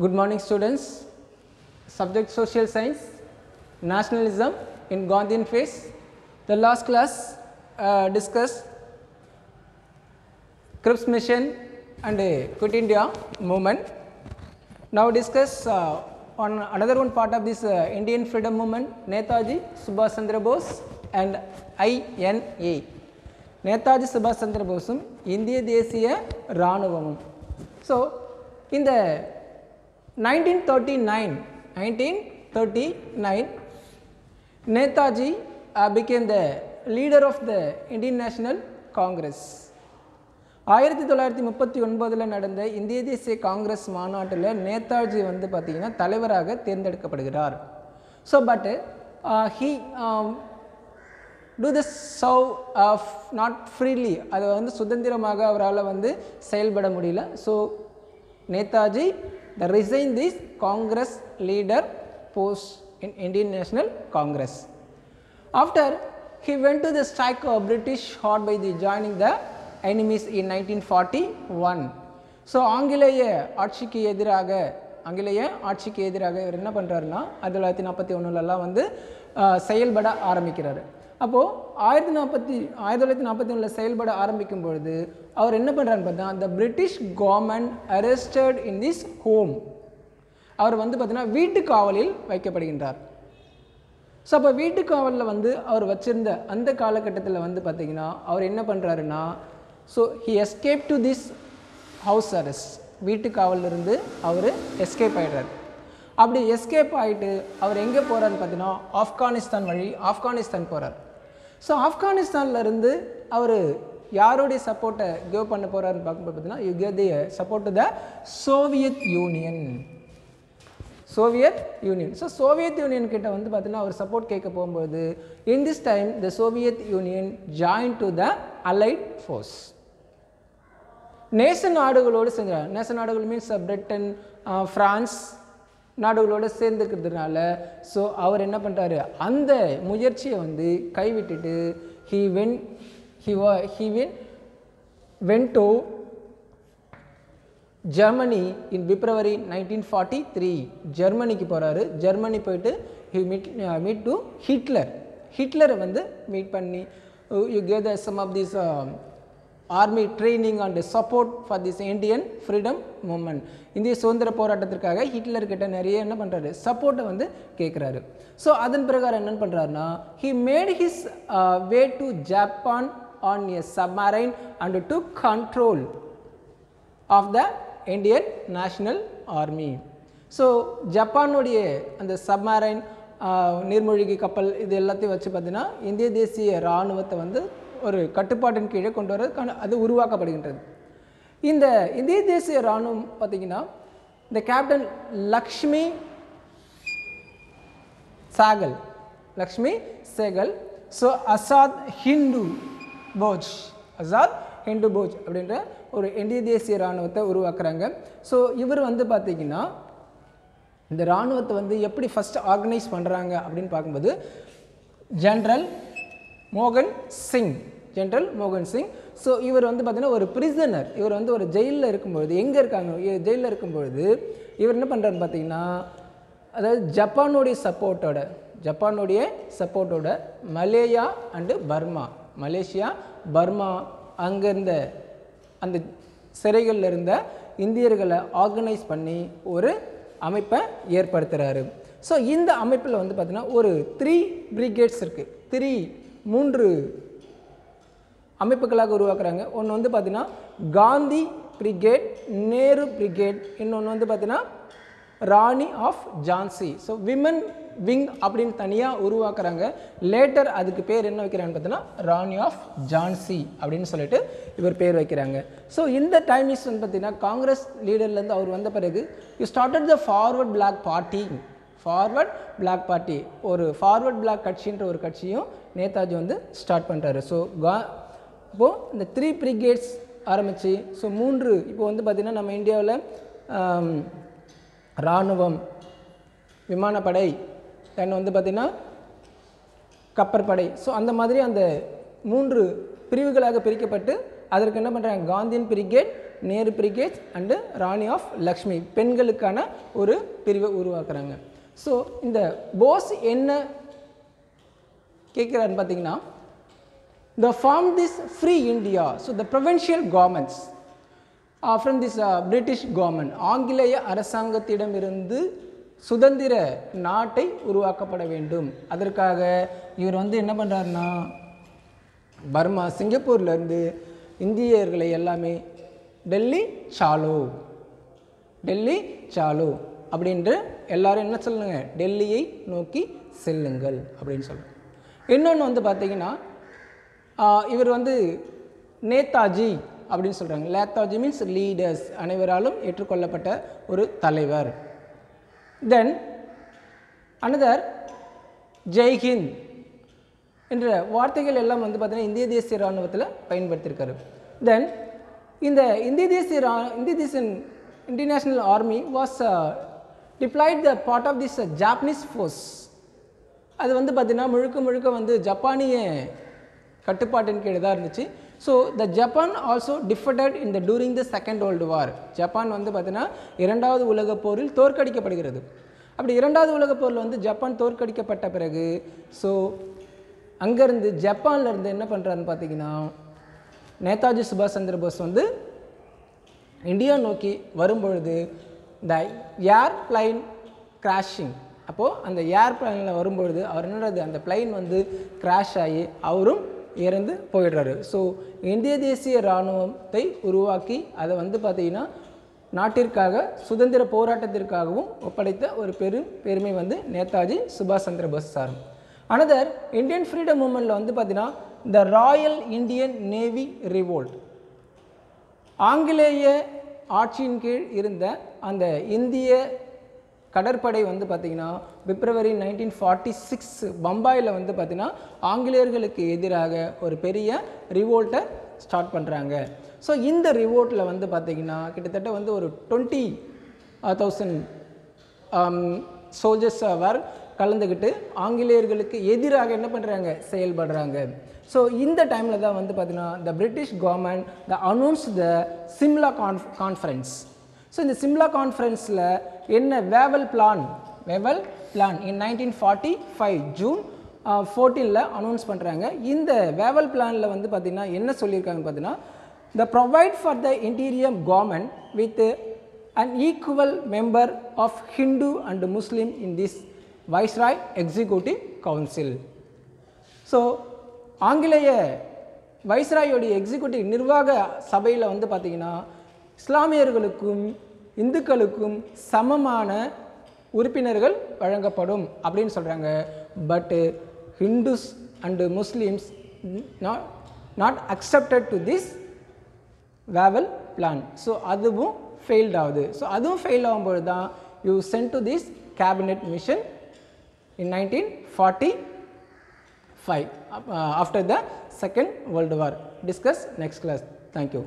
Good morning students. Subject social science, nationalism in Gandhian phase. The last class discussed Cripps mission and Quit India movement. Now discuss on another one part of this Indian freedom movement, Netaji Subhash Chandra Bose and INA. Netaji Subhash Chandra Bose Indiya Desiya Ranuvamum. So in the 1939 Netaji became the leader of the Indian National Congress. 1939 நடந்த இந்திய தேசிய காங்கிரஸ் மாநாட்டில் நேதாஜி வந்து பார்த்தீங்கன்னா தலைவராக தேர்ந்தெடுக்கப்படுகிறார். So but he do this so of not freely, அது வந்து சுதந்திரமாக அவரால் வந்து செயல்பட முடியல. So Netaji resigned this Congress leader post in Indian National Congress. After he went to the strike of British hard by the joining the enemies in 1941. So ஆங்கிலேய ஆட்சிக்கு எதிராக இவர் என்ன பண்ணுறாருன்னா 1941 வந்து செயல்பட ஆரம்பிக்கிறார். அப்போது 1941 செயல்பட ஆரம்பிக்கும் பொழுது அவர் என்ன பண்ணுறாருன்னு பார்த்தா the British government arrested in this home. அவர் வந்து பார்த்தீங்கன்னா வீட்டு காவலில் வைக்கப்படுகின்றார். ஸோ அப்போ வீட்டு காவலில் வந்து அவர் வச்சிருந்த அந்த காலகட்டத்தில் வந்து பார்த்திங்கன்னா அவர் என்ன பண்ணுறாருன்னா so he escaped to this house arrest. வீட்டு காவலிருந்து அவர் எஸ்கேப் ஆகிடுறார். அப்படி எஸ்கேப் ஆகிட்டு அவர் எங்கே போகிறாருன்னு பார்த்தீங்கன்னா ஆப்கானிஸ்தான் போகிறார். ஸோ ஆப்கானிஸ்தான்லேருந்து அவர் யாருடைய சப்போர்ட்டை கிவ் பண்ண போகிறாருன்னு பார்க்கும்போது பார்த்தீங்கன்னா you give the support to the Soviet union. So Soviet union கிட்ட வந்து பார்த்தீங்கன்னா அவர் சப்போர்ட் கேட்க போகும்போது in this time the Soviet union join to the allied force. நேச நாடுகளோடு செஞ்சார். நேச நாடுகள் மீன்ஸ் பிரிட்டன், ஃப்ரான்ஸ் நாடுகளோடு சேர்ந்துக்கிறதுனால ஸோ அவர் என்ன பண்ணுறாரு அந்த முயற்சியை வந்து கைவிட்டுட்டு he went to Germany in February 1943. ஜெர்மனிக்கு போகிறாரு. ஜெர்மனி போயிட்டு he meet to ஹிட்லரை வந்து மீட் பண்ணி you gave the some of these army training and support for this Indian freedom movement. இந்திய சுதந்திர போராட்டத்திற்காக ஹிட்லர்கிட்ட நிறைய என்ன பண்ணுறாரு சப்போர்ட்டை வந்து கேட்குறாரு. ஸோ அதன் பிரகாரம் என்ன பண்ணுறாருன்னா he made his way to Japan on a submarine and took control of the Indian National Army. So ஜப்பானுடைய அந்த சப்மரைன் நீர்மூழ்கி கப்பல் இது எல்லாத்தையும் வச்சு பார்த்தீங்கன்னா இந்திய தேசிய இராணுவத்தை வந்து ஒரு கட்டுப்பாட்டின் கீழே கொண்டு வர அது உருவாக்கப்படுகின்றது. இந்த இந்திய தேசிய இராணுவம் பார்த்திங்கன்னா இந்த கேப்டன் லக்ஷ்மி சேகல், ஸோ ஆசாத் ஹிந்து போஜ் அப்படின்ற ஒரு இந்திய தேசிய இராணுவத்தை உருவாக்குறாங்க. ஸோ இவர் வந்து பார்த்திங்கன்னா இந்த இராணுவத்தை வந்து எப்படி ஃபஸ்ட் ஆர்கனைஸ் பண்ணுறாங்க அப்படின்னு பார்க்கும்போது ஜென்ரல் மோகன் சிங். ஸோ இவர் வந்து பார்த்திங்கன்னா ஒரு பிரிசனர். இவர் வந்து ஒரு ஜெயிலில் இருக்கும்பொழுது ஜெயிலில் இருக்கும்பொழுது இவர் என்ன பண்ணுறாருன்னு பார்த்தீங்கன்னா அதாவது ஜப்பானுடைய சப்போர்ட்டோட மலேசியா பர்மா அங்கே இருந்த அந்த சிறைகளில் இருந்த இந்தியர்களை ஆர்கனைஸ் பண்ணி ஒரு அமைப்பை ஏற்படுத்துகிறாரு. ஸோ இந்த அமைப்பில் வந்து பார்த்திங்கன்னா ஒரு 3 பிரிகேட்ஸ் இருக்குது. 3 அமைப்புகளாக உருவாக்குறாங்க. ஒன்று வந்து பார்த்திங்கன்னா காந்தி பிரிகேட், நேரு பிரிகேட், இன்னொன்று வந்து பார்த்திங்கன்னா Rani of Jhansi. So women wing அப்படின்னு தனியாக உருவாக்குறாங்க. லேட்டர் அதுக்கு பேர் என்ன வைக்கிறாங்கன்னு பார்த்தீங்கன்னா ராணி ஆஃப் ஜான்சி அப்படின்னு சொல்லிட்டு இவர் பேர் வைக்கிறாங்க. ஸோ இந்த டைம் இஸ் வந்து பார்த்திங்கன்னா காங்கிரஸ் லீடர்லேருந்து அவர் வந்த பிறகு you started the forward block party, ஒரு ஃபார்வர்ட் பிளாக் கட்சின்ற ஒரு கட்சியும் நேதாஜி வந்து ஸ்டார்ட் பண்ணுறாரு. ஸோ இப்போது இந்த 3 பிரிகேட்ஸ் ஆரம்பித்து ஸோ 3 இப்போ வந்து பார்த்திங்கன்னா நம்ம இந்தியாவில் இராணுவம், விமானப்படை, தென் வந்து பார்த்திங்கன்னா கப்பற்படை, ஸோ அந்த மாதிரி அந்த 3 பிரிவுகளாக பிரிக்கப்பட்டு அதற்கு என்ன பண்ணுறாங்க Gandhian brigade, Nehru brigades and Rani of Lakshmi பெண்களுக்கான ஒரு பிரிவை உருவாக்குறாங்க. ஸோ இந்த போஸ் என்ன கேட்குறாருன்னு பார்த்தீங்கன்னா, the form this free India, so the provincial governments from this British government, ஆங்கிலேய அரசாங்கத்திடமிருந்து சுதந்திர நாட்டை உருவாக்கப்பட வேண்டும். அதற்காக இவர் வந்து என்ன பண்ணுறாருன்னா, பர்மா சிங்கப்பூர்லேருந்து இந்தியர்களை எல்லாமே டெல்லி சாலோ அப்படின்ற எல்லாரும் என்ன சொல்லுங்க, டெல்லியை நோக்கி செல்லுங்கள் அப்படின்னு சொல்லுங்கள். இன்னொன்று வந்து பார்த்திங்கன்னா, இவர் வந்து நேதாஜி அப்படின்னு சொல்கிறாங்க. நேதாஜி மீன்ஸ் லீடர்ஸ், அனைவராலும் ஏற்றுக்கொள்ளப்பட்ட ஒரு தலைவர். தென் அனதர் ஜெய்ஹிந்த் என்ற வார்த்தைகள் எல்லாம் வந்து பார்த்திங்கன்னா இந்திய தேசிய இராணுவத்தில் பயன்படுத்தியிருக்காரு. தென் இந்த Indian army was deployed the part of this Japanese force. அது வந்து பார்த்திங்கன்னா முழுக்க வந்து ஜப்பானிய கட்டுப்பாட்டின் கீழே தான் இருந்துச்சு. So the Japan also defeated in the during the second world war. Japan வந்து பார்த்திங்கன்னா இரண்டாவது உலகப் போரில் தோற்கடிக்கப்படுகிறது. அப்படி இரண்டாவது உலகப் போரில் வந்து ஜப்பான் தோற்கடிக்கப்பட்ட பிறகு ஸோ அங்கேருந்து ஜப்பான்லேருந்து என்ன பண்ணுறாருன்னு பார்த்தீங்கன்னா, நேதாஜி சுபாஷ் சந்திர போஸ் வந்து இந்தியா நோக்கி வரும்பொழுது த ஏர்பிளைன் கிராஷிங், அப்போது அந்த ஏர்பிளைனில் வரும்பொழுது அவர் என்னது, அந்த பிளைன் வந்து கிராஷ் ஆகி அவரும் இறந்து போயிடுறாரு. ஸோ இந்திய தேசிய இராணுவத்தை உருவாக்கி அதை வந்து பார்த்திங்கன்னா நாட்டிற்காக சுதந்திர போராட்டத்திற்காகவும் ஒப்படைத்த ஒரு பெருமை வந்து நேதாஜி சுபாஷ் Chandra Bose sir. Another Indian freedom மூமெண்ட்டில் வந்து பார்த்திங்கன்னா the royal Indian navy revolt, ஆங்கிலேய ஆட்சியின் கீழ் இருந்த அந்த இந்திய கடற்படை வந்து பார்த்திங்கன்னா பிப்ரவரி 1946 பம்பாயில் வந்து பார்த்திங்கன்னா ஆங்கிலேயர்களுக்கு எதிராக ஒரு பெரிய ரிவோல்ட்டை ஸ்டார்ட் பண்ணுறாங்க. ஸோ இந்த ரிவோல்ட்டில் வந்து பார்த்திங்கன்னா கிட்டத்தட்ட வந்து ஒரு 20,000 சோல்ஜர்ஸ் அவர் கலந்துக்கிட்டு ஆங்கிலேயர்களுக்கு எதிராக என்ன பண்ணுறாங்க, செயல்படுறாங்க. ஸோ இந்த டைமில் தான் வந்து பார்த்திங்கன்னா the British government announce the Simla conference. So இந்த சிம்லா கான்ஃபரன்ஸில் என்ன Wavell plan in 1945 June 14 announce பண்ணுறாங்க. இந்த வேவல் பிளானில் வந்து பார்த்திங்கன்னா என்ன சொல்லியிருக்காங்க பார்த்தீங்கன்னா, the provide for the interior government with an equal member of Hindu and Muslim in this Viceroy Executive Council. So ஆங்கிலேய வைஸ்ராயோடைய எக்ஸிக்யூட்டிவ் நிர்வாக சபையில் வந்து பார்த்திங்கன்னா இஸ்லாமியர்களுக்கும் இந்துக்களுக்கும் சமமான உறுப்பினர்கள் வழங்கப்படும் அப்படின்னு சொல்கிறாங்க. But Hindus and Muslims not accepted to this Wavell plan. So அதுவும் ஃபெயில்ட் ஆகுது. ஸோ அதுவும் ஃபெயில் ஆகும்போது தான் you sent to this cabinet mission in 1945 after the Second World War. Discuss next class. Thank you.